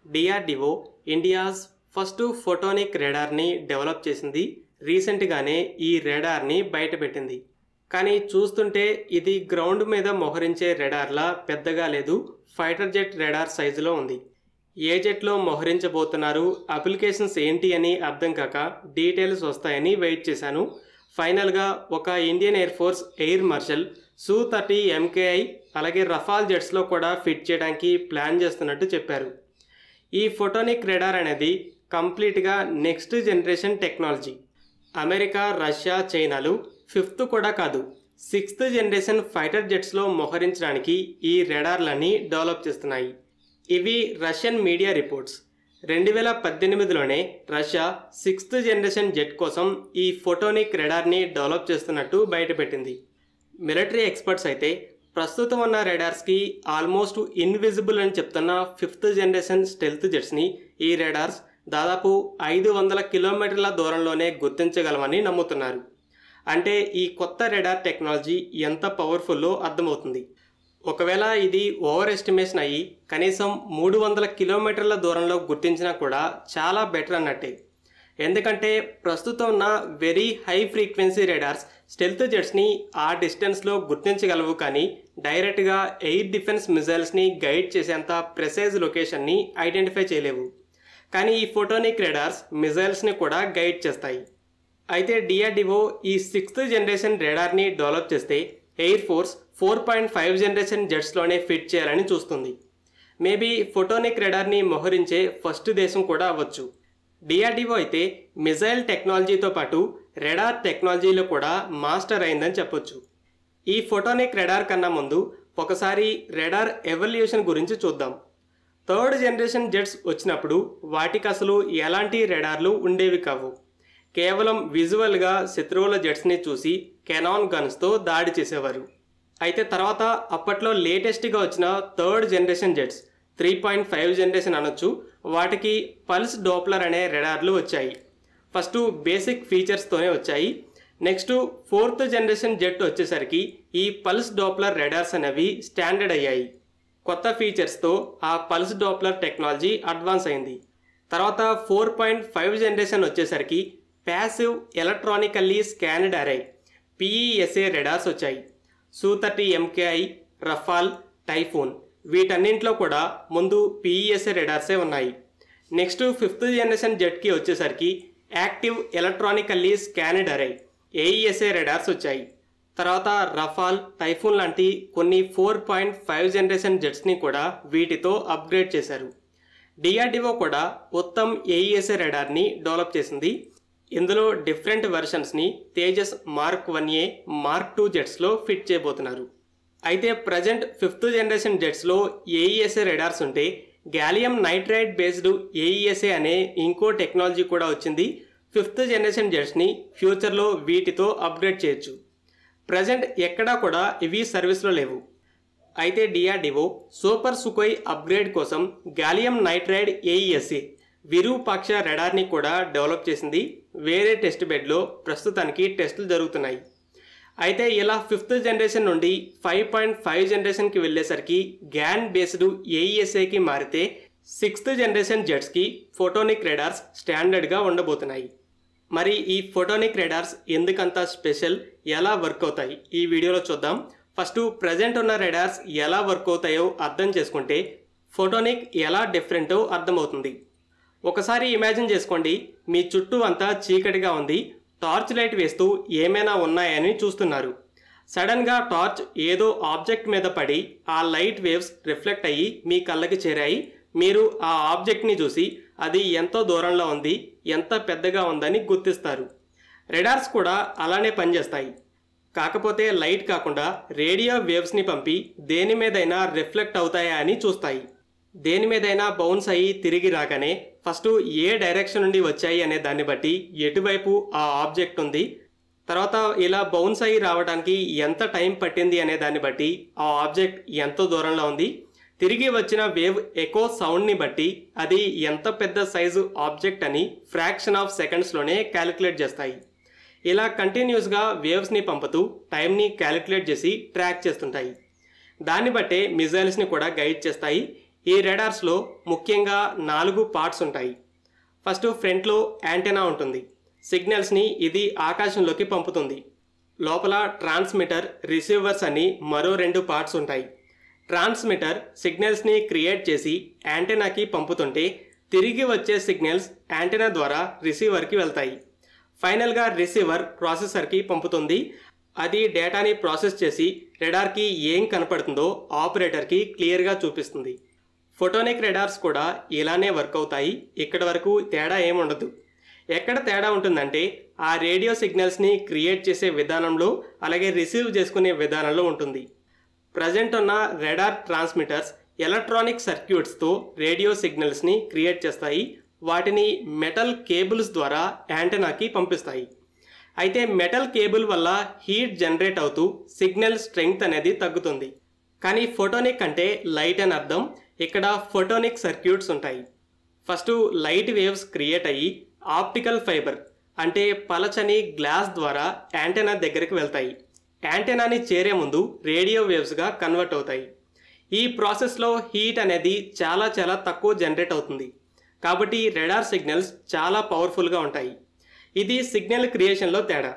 DRDO India's first photonic రాడార్ని develop చేసింది. రీసెంట్గానే ఈ రాడార్ని బయటపెట్టింది. కానీ చూస్తుంటే ఇది గ్రౌండ్ మీద మోహరించే రాడార్లా పెద్దగా లేదు. ఫైటర్ జెట్ రాడార్ సైజులో ఉంది. ఏ జెట్లో మోహరించబోతున్నారు, అప్లికేషన్స్ ఏంటి అని అర్థం కాక డీటెయిల్స్ వస్తాయని వెయిట్ చేశాను. ఫైనల్గా ఒక Indian air force air marshal Su-30 MKI అలాగే రఫాల్ జెట్స్లో కూడా ఫిట్ చేయడానికి ప్లాన్ చేస్తున్నట్టు చెప్పారు. ఈ ఫోటోనిక్ రాడార్ అనేది కంప్లీట్గా next generation technology. America, Russia, చైనాలు 5th కూడా కాదు 6th జనరేషన్ ఫైటర్ జెట్స్లో మోహరించడానికి ఈ రాడార్లని డెవలప్ చేస్తున్నాయి. ఇవి రష్యన్ మీడియా రిపోర్ట్స్. 2018లోనే రష్యా 6th జనరేషన్ జెట్ కోసం ఈ ఫోటోనిక్ రాడార్ని డెవలప్ చేస్తున్నట్టు బయటపెట్టింది. మిలిటరీ ఎక్స్పర్ట్స్ అయితే ప్రస్తుతం ఉన్న రాడార్స్కి ఆల్మోస్ట్ ఇన్విజిబుల్ అని చెప్తున్న 5th జనరేషన్ స్టెల్త్ జెట్స్ని ఈ రాడార్స్ దాదాపు 500 కిలోమీటర్ల దూరంలోనే గుర్తించగలమని నమ్ముతున్నారు. అంటే ఈ కొత్త రాడార్ టెక్నాలజీ ఎంత పవర్ఫుల్లో అర్థమవుతుంది. ఒకవేళ ఇది ఓవర్ ఎస్టిమేషన్ అయ్యి కనీసం 300 కిలోమీటర్ల దూరంలో గుర్తించినా కూడా చాలా బెటర్ అన్నట్టే. ఎందుకంటే ప్రస్తుతం ఉన్న very high frequency radars stealth జెట్స్ని ఆ డిస్టెన్స్లో గుర్తించగలవు, కానీ డైరెక్ట్గా ఎయిర్ డిఫెన్స్ మిజైల్స్ని గైడ్ చేసేంత ప్రెసైజ్ లొకేషన్ని ఐడెంటిఫై చేయలేవు. కానీ ఈ ఫోటోనిక్ రాడార్స్ మిజైల్స్ని కూడా గైడ్ చేస్తాయి. అయితే డిఆర్డిఓ ఈ 6th జనరేషన్ రాడార్ని డెవలప్ చేస్తే ఎయిర్ ఫోర్స్ 4.5 జనరేషన్ జెట్స్లోనే ఫిట్ చేయాలని చూస్తుంది. మేబీ ఫోటోనిక్ రాడార్ని మోహరించే ఫస్ట్ దేశం కూడా అవ్వచ్చు. డిఆర్డిఓ అయితే మిజైల్ టెక్నాలజీతో పాటు రాడార్ టెక్నాలజీలో కూడా మాస్టర్ అయిందని చెప్పొచ్చు. ఈ ఫోటోనిక్ రాడార్ కన్నా ముందు ఒకసారి రాడార్ ఎవల్యూషన్ గురించి చూద్దాం. 3rd జనరేషన్ జెట్స్ వచ్చినప్పుడు వాటికి అసలు ఎలాంటి రాడార్లు ఉండేవి కావు. కేవలం విజువల్గా శత్రువుల జెట్స్ని చూసి కెనాన్ గన్స్తో దాడి చేసేవారు. అయితే తర్వాత అప్పట్లో లేటెస్ట్గా వచ్చిన 3rd జనరేషన్ జెట్స్ 3.5 జనరేషన్ అనొచ్చు, వాటికి పల్స్ డోప్లర్ అనే రాడార్లు వచ్చాయి. ఫస్ట్ బేసిక్ ఫీచర్స్తోనే వచ్చాయి. నెక్స్ట్ 4th జనరేషన్ జెట్ వచ్చేసరికి ఈ పల్స్ డోప్లర్ రాడార్స్ అనేవి స్టాండర్డ్ అయ్యాయి. కొత్త ఫీచర్స్తో ఆ పల్స్ డోప్లర్ టెక్నాలజీ అడ్వాన్స్ అయింది. తర్వాత 4.5 జనరేషన్ వచ్చేసరికి ప్యాసివ్ ఎలక్ట్రానికల్లీ స్కాన్డ్ అరే PESA రాడార్స్ వచ్చాయి. Su-30 MKI, రఫాల్, టైఫూన్ వీటన్నింటిలో కూడా ముందు PESA రాడార్సే ఉన్నాయి. నెక్స్ట్ 5th జనరేషన్ జెట్కి వచ్చేసరికి యాక్టివ్ ఎలక్ట్రానికల్లీ స్కాన్డ్ అరే AESA రాడార్స్ వచ్చాయి. తర్వాత రఫాల్, టైఫూన్ లాంటి కొన్ని 4.5 జనరేషన్ జెట్స్ని కూడా వీటితో అప్గ్రేడ్ చేశారు. డిఆర్డిఓ కూడా ఉత్తమ్ AESA రాడార్ని డెవలప్ చేసింది. ఇందులో డిఫరెంట్ వెర్షన్స్ని తేజస్ Mark 1A, Mark 2 జెట్స్లో ఫిట్ చేయబోతున్నారు. అయితే ప్రజెంట్ 5th జనరేషన్ జెట్స్లో AESA రాడార్స్ ఉంటే గ్యాలియం నైట్రైడ్ బేస్డ్ AESA అనే ఇంకో టెక్నాలజీ కూడా వచ్చింది. 5th జనరేషన్ జెట్స్ని ఫ్యూచర్లో వీటితో అప్గ్రేడ్ చేయొచ్చు. ప్రజెంట్ ఎక్కడా కూడా ఇవి సర్వీస్లో లేవు. అయితే డిఆర్డిఓ సూపర్ సుఖోయ్ అప్గ్రేడ్ కోసం గ్యాలియం నైట్రైడ్ AESA విరూపాక్ష రాడార్ని కూడా డెవలప్ చేసింది. వేరే టెస్ట్ బెడ్లో ప్రస్తుతానికి టెస్టులు జరుగుతున్నాయి. అయితే ఇలా 5th జనరేషన్ నుండి 5.5 జనరేషన్కి వెళ్ళేసరికి గ్యాన్ బేస్డ్ AESAకి మారితే 6th generation jet ski photonic radars స్టాండర్డ్గా ఉండబోతున్నాయి. మరి ఈ ఫోటోనిక్ రాడార్స్ ఎందుకంత స్పెషల్, ఎలా వర్క్ అవుతాయి ఈ వీడియోలో చూద్దాం. ఫస్ట్ ప్రజెంట్ ఉన్న రాడార్స్ ఎలా వర్క్ అవుతాయో అర్థం చేసుకుంటే ఫోటోనిక్ ఎలా డిఫరెంటో అర్థమవుతుంది. ఒకసారి ఇమాజిన్ చేసుకోండి, మీ చుట్టూ అంతా చీకటిగా ఉంది. టార్చ్ లైట్ వేస్తూ ఏమైనా ఉన్నాయని చూస్తున్నారు. సడన్గా టార్చ్ ఏదో ఆబ్జెక్ట్ మీద పడి ఆ లైట్ వేవ్స్ రిఫ్లెక్ట్ అయ్యి మీ కళ్ళకి చేరాయి. మీరు ఆ ఆబ్జెక్ట్ని చూసి అది ఎంతో దూరంలో ఉంది, ఎంత పెద్దగా ఉందని గుర్తిస్తారు. రాడార్స్ కూడా అలానే పనిచేస్తాయి. కాకపోతే లైట్ కాకుండా రేడియో వేవ్స్ని పంపి దేని మీదైనా రిఫ్లెక్ట్ అవుతాయా అని చూస్తాయి. దేని మీదైనా బౌన్స్ అయ్యి తిరిగి రాగానే ఫస్ట్ ఏ డైరెక్షన్ నుండి వచ్చాయి అనే దాన్ని బట్టి ఎటువైపు ఆ ఆబ్జెక్ట్ ఉంది, తర్వాత ఇలా బౌన్స్ అయ్యి రావడానికి ఎంత టైం పట్టింది అనే దాన్ని బట్టి ఆ ఆబ్జెక్ట్ ఎంతో దూరంలో ఉంది, తిరిగి వచ్చిన వేవ్ ఎకో సౌండ్ని బట్టి అది ఎంత పెద్ద సైజు ఆబ్జెక్ట్ అని ఫ్రాక్షన్ ఆఫ్ సెకండ్స్లోనే క్యాలిక్యులేట్ చేస్తాయి. ఇలా కంటిన్యూస్గా వేవ్స్ని పంపుతూ టైంని క్యాలిక్యులేట్ చేసి ట్రాక్ చేస్తుంటాయి. దాన్ని బట్టే మిజైల్స్ని కూడా గైడ్ చేస్తాయి. ఈ రెడార్స్లో ముఖ్యంగా 4 పార్ట్స్ ఉంటాయి. ఫస్ట్ ఫ్రంట్లో యాంటెనా ఉంటుంది. సిగ్నల్స్ని ఇది ఆకాశంలోకి పంపుతుంది. లోపల ట్రాన్స్మిటర్, రిసీవర్స్ అని మరో 2 పార్ట్స్ ఉంటాయి. ట్రాన్స్మిటర్ సిగ్నల్స్ని క్రియేట్ చేసి యాంటెనాకి పంపుతుంటే తిరిగి వచ్చే సిగ్నల్స్ యాంటెనా ద్వారా రిసీవర్కి వెళ్తాయి. ఫైనల్గా రిసీవర్ ప్రాసెసర్కి పంపుతుంది. అది డేటాని ప్రాసెస్ చేసి రెడార్కి ఏం కనపడుతుందో ఆపరేటర్కి క్లియర్గా చూపిస్తుంది. ఫోటోనిక్ రెడార్స్ కూడా ఇలానే వర్క్ అవుతాయి. ఇక్కడ వరకు తేడా ఏముండదు. ఎక్కడ తేడా ఉంటుందంటే ఆ రేడియో సిగ్నల్స్ని క్రియేట్ చేసే విధానంలో, అలాగే రిసీవ్ చేసుకునే విధానంలో ఉంటుంది. ప్రజెంట్ ఉన్న రెడార్ ట్రాన్స్మిటర్స్ ఎలక్ట్రానిక్ సర్క్యూట్స్తో రేడియో సిగ్నల్స్ని క్రియేట్ చేస్తాయి. వాటిని మెటల్ కేబుల్స్ ద్వారా యాంటెనాకి పంపిస్తాయి. అయితే మెటల్ కేబుల్ వల్ల హీట్ జనరేట్ అవుతూ సిగ్నల్ స్ట్రెంగ్త్ అనేది తగ్గుతుంది. కానీ ఫోటోనిక్ అంటే లైట్ అని అర్థం. ఇక్కడ ఫోటోనిక్ సర్క్యూట్స్ ఉంటాయి. ఫస్ట్ లైట్ వేవ్స్ క్రియేట్ అయ్యి ఆప్టికల్ ఫైబర్ అంటే పలచని గ్లాస్ ద్వారా యాంటెనా దగ్గరికి వెళ్తాయి. యాంటెనాని చేరే ముందు రేడియో వేవ్స్గా కన్వర్ట్ అవుతాయి. ఈ ప్రాసెస్లో హీట్ అనేది చాలా తక్కువ జనరేట్ అవుతుంది. కాబట్టి రెడార్ సిగ్నల్స్ చాలా పవర్ఫుల్గా ఉంటాయి. ఇది సిగ్నల్ క్రియేషన్లో తేడా.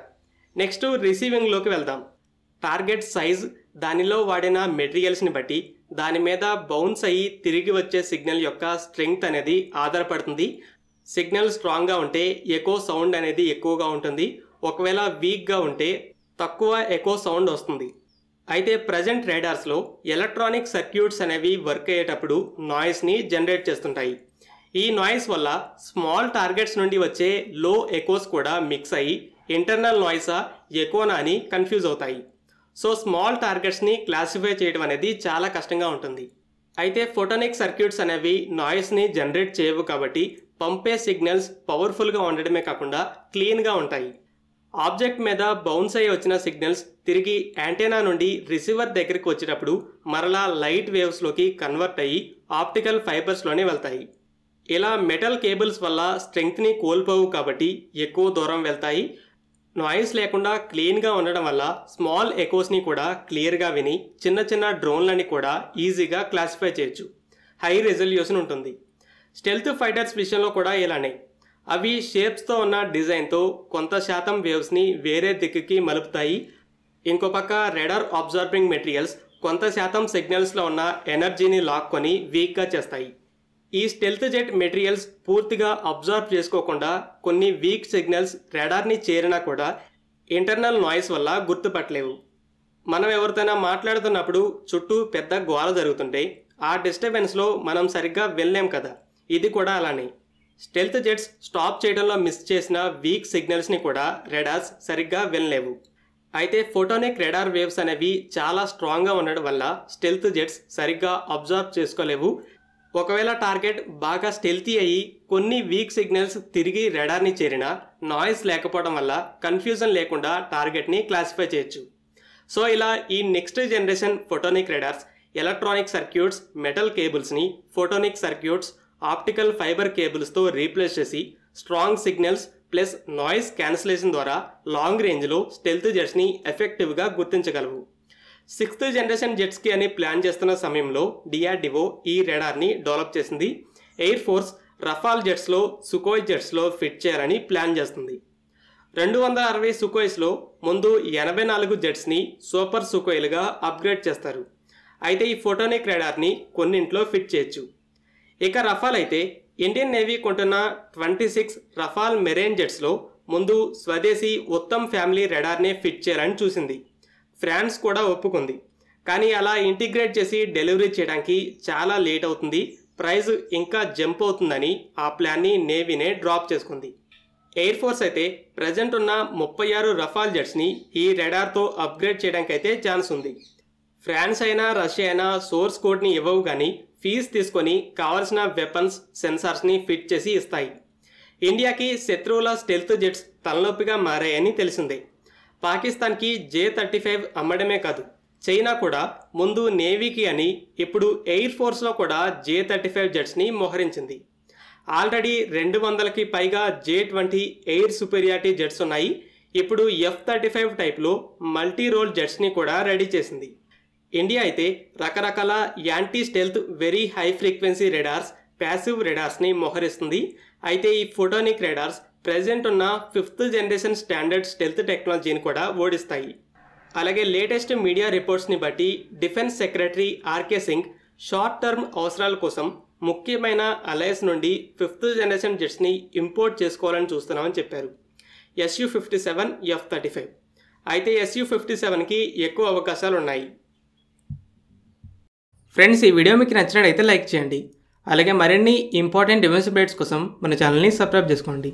నెక్స్ట్ రిసీవింగ్లోకి వెళ్దాం. టార్గెట్ సైజ్, దానిలో వాడిన మెటీరియల్స్ని బట్టి దాని మీద బౌన్స్ అయ్యి తిరిగి వచ్చే సిగ్నల్ యొక్క స్ట్రెంగ్త్ అనేది ఆధారపడుతుంది. సిగ్నల్ స్ట్రాంగ్గా ఉంటే ఎకో సౌండ్ అనేది ఎక్కువగా ఉంటుంది. ఒకవేళ వీక్గా ఉంటే తక్కువ ఎకో సౌండ్ వస్తుంది. అయితే ప్రజెంట్ రేడార్స్లో ఎలక్ట్రానిక్ సర్క్యూట్స్ అనేవి వర్క్ అయ్యేటప్పుడు నాయిస్ని జనరేట్ చేస్తుంటాయి. ఈ నాయిస్ వల్ల స్మాల్ టార్గెట్స్ నుండి వచ్చే లో ఎకోస్ కూడా మిక్స్ అయ్యి ఇంటర్నల్ నాయిసా ఎకోనా అని కన్ఫ్యూజ్ అవుతాయి. సో స్మాల్ టార్గెట్స్ని క్లాసిఫై చేయడం అనేది చాలా కష్టంగా ఉంటుంది. అయితే ఫోటోనిక్ సర్క్యూట్స్ అనేవి నాయిస్ని జనరేట్ చేయవు కాబట్టి పంపే సిగ్నల్స్ పవర్ఫుల్గా ఉండడమే కాకుండా క్లీన్గా ఉంటాయి. ఆబ్జెక్ట్ మీద బౌన్స్ అయ్యి వచ్చిన సిగ్నల్స్ తిరిగి యాంటెనా నుండి రిసీవర్ దగ్గరికి వచ్చేటప్పుడు మరలా లైట్ వేవ్స్లోకి కన్వర్ట్ అయ్యి ఆప్టికల్ ఫైబర్స్లోనే వెళ్తాయి. ఇలా మెటల్ కేబుల్స్ వల్ల స్ట్రెంగ్త్ని కోల్పోవు కాబట్టి ఎక్కువ దూరం వెళ్తాయి. నాయిస్ లేకుండా క్లీన్గా ఉండడం వల్ల స్మాల్ ఎకోస్ని కూడా క్లియర్గా విని చిన్న డ్రోన్లని కూడా ఈజీగా క్లాసిఫై చేయొచ్చు. హై రెజల్యూషన్ ఉంటుంది. స్టెల్త్ ఫైటర్స్ విషయంలో కూడా ఇలానే. అవి షేప్స్తో ఉన్న డిజైన్తో కొంత శాతం వేవ్స్ని వేరే దిక్కుకి మలుపుతాయి. ఇంకో పక్క రెడార్ అబ్జార్బింగ్ మెటీరియల్స్ కొంత శాతం సిగ్నల్స్లో ఉన్న ఎనర్జీని లాక్కొని వీక్గా చేస్తాయి. ఈ స్టెల్త్ జెట్ మెటీరియల్స్ పూర్తిగా అబ్జార్బ్ చేసుకోకుండా కొన్ని వీక్ సిగ్నల్స్ రెడార్ని చేరినా కూడా ఇంటర్నల్ నాయిస్ వల్ల గుర్తుపట్టలేవు. మనం ఎవరితోనైనా మాట్లాడుతున్నప్పుడు చుట్టూ పెద్ద గోల జరుగుతుంటే ఆ డిస్టర్బెన్స్లో మనం సరిగ్గా వెళ్ళలేం కదా. ఇది కూడా అలానే. స్టెల్త్ జెట్స్ స్టాప్ చేయడంలో మిస్ చేసిన వీక్ సిగ్నల్స్ని కూడా రెడార్స్ సరిగ్గా వినలేవు. అయితే ఫోటోనిక్ రెడార్ వేవ్స్ అనేవి చాలా స్ట్రాంగ్గా ఉండడం వల్ల స్టెల్త్ జెట్స్ సరిగ్గా అబ్జార్బ్ చేసుకోలేవు. ఒకవేళ టార్గెట్ బాగా స్టెల్తీ అయ్యి కొన్ని వీక్ సిగ్నల్స్ తిరిగి రెడార్ని చేరినా నాయిస్ లేకపోవడం వల్ల కన్ఫ్యూజన్ లేకుండా టార్గెట్ని క్లాసిఫై చేయొచ్చు. సో ఇలా ఈ next generation photonic radars electronic circuits, metal కేబుల్స్ని ఫోటోనిక్ సర్క్యూట్స్, ఆప్టికల్ ఫైబర్ కేబుల్స్తో రీప్లేస్ చేసి strong signals plus noise cancellation ద్వారా లాంగ్ రేంజ్లో స్టెల్త్ జెట్స్ని ఎఫెక్టివ్గా గుర్తించగలవు. 6th జనరేషన్ జెట్స్కి అని ప్లాన్ చేస్తున్న సమయంలో డిఆర్డిఓ ఈ రెడార్ని డెవలప్ చేసింది. ఎయిర్ ఫోర్స్ రఫాల్ జెట్స్లో, సుకోయ్ జెట్స్లో ఫిట్ చేయాలని ప్లాన్ చేస్తుంది. 260 సుకోయ్స్లో ముందు 84 జెట్స్ని సూపర్ సుకోయ్లుగా అప్గ్రేడ్ చేస్తారు. అయితే ఈ ఫోటోనిక్ రెడార్ని కొన్నింట్లో ఫిట్ చేయొచ్చు. ఇక రఫాల్ అయితే ఇండియన్ నేవీ కొంటున్న 26 రఫాల్ మెరైన్ జెట్స్లో ముందు స్వదేశీ ఉత్తమ్ ఫ్యామిలీ రెడార్నే ఫిట్ చేయాలని చూసింది. ఫ్రాన్స్ కూడా ఒప్పుకుంది. కానీ అలా ఇంటిగ్రేట్ చేసి డెలివరీ చేయడానికి చాలా లేట్ అవుతుంది, ప్రైస్ ఇంకా జంప్ అవుతుందని ఆ ప్లాన్ని నేవీనే డ్రాప్ చేసుకుంది. ఎయిర్ ఫోర్స్ అయితే ప్రజెంట్ ఉన్న 36 రఫాల్ జెట్స్ని ఈ రెడార్తో అప్గ్రేడ్ చేయడానికి అయితే ఛాన్స్ ఉంది. ఫ్రాన్స్ అయినా రష్యా అయినా సోర్స్ కోడ్ని ఇవ్వవు కానీ ఫీజు తీసుకొని కావాల్సిన వెపన్స్, సెన్సార్స్ని ఫిట్ చేసి ఇస్తాయి. ఇండియాకి శత్రువుల స్టెల్త్ జెట్స్ తలనొప్పిగా మారాయని తెలిసిందే. పాకిస్తాన్కి J-35 అమ్మడమే కాదు, చైనా కూడా ముందు నేవీకి అని ఇప్పుడు ఎయిర్ ఫోర్స్లో కూడా J-35 జెట్స్ని మోహరించింది. ఆల్రెడీ 200కి పైగా J-20 ఎయిర్ సుపీరియారిటీ జెట్స్ ఉన్నాయి. ఇప్పుడు F-35 టైప్లో మల్టీ రోల్ జెట్స్ని కూడా రెడీ చేసింది. ఇండియా అయితే రకరకాల anti stealth very high frequency radars, passive రెడార్స్ని మోహరిస్తుంది. అయితే ఈ ఫోటోనిక్ రెడార్స్ ప్రెజెంట్ ఉన్న 5th జనరేషన్ స్టాండర్డ్ స్టెల్త్ టెక్నాలజీని కూడా ఓడిస్తాయి. అలాగే లేటెస్ట్ మీడియా రిపోర్ట్స్ని బట్టి defence secretary R K Singh short term అవసరాల కోసం ముఖ్యమైన అలయన్స్ నుండి 5th జనరేషన్ జెట్స్ని ఇంపోర్ట్ చేసుకోవాలని చూస్తున్నామని చెప్పారు. Su-57, F-35. అయితే Su-57కి ఎక్కువ అవకాశాలు ఉన్నాయి. ఫ్రెండ్స్, ఈ వీడియో మీకు నచ్చినట్లయితే లైక్ చేయండి. అలాగే మరిన్ని ఇంపార్టెంట్ డిఫెన్స్ అప్డేట్స్ కోసం మన ఛానల్ని సబ్స్క్రైబ్ చేసుకోండి.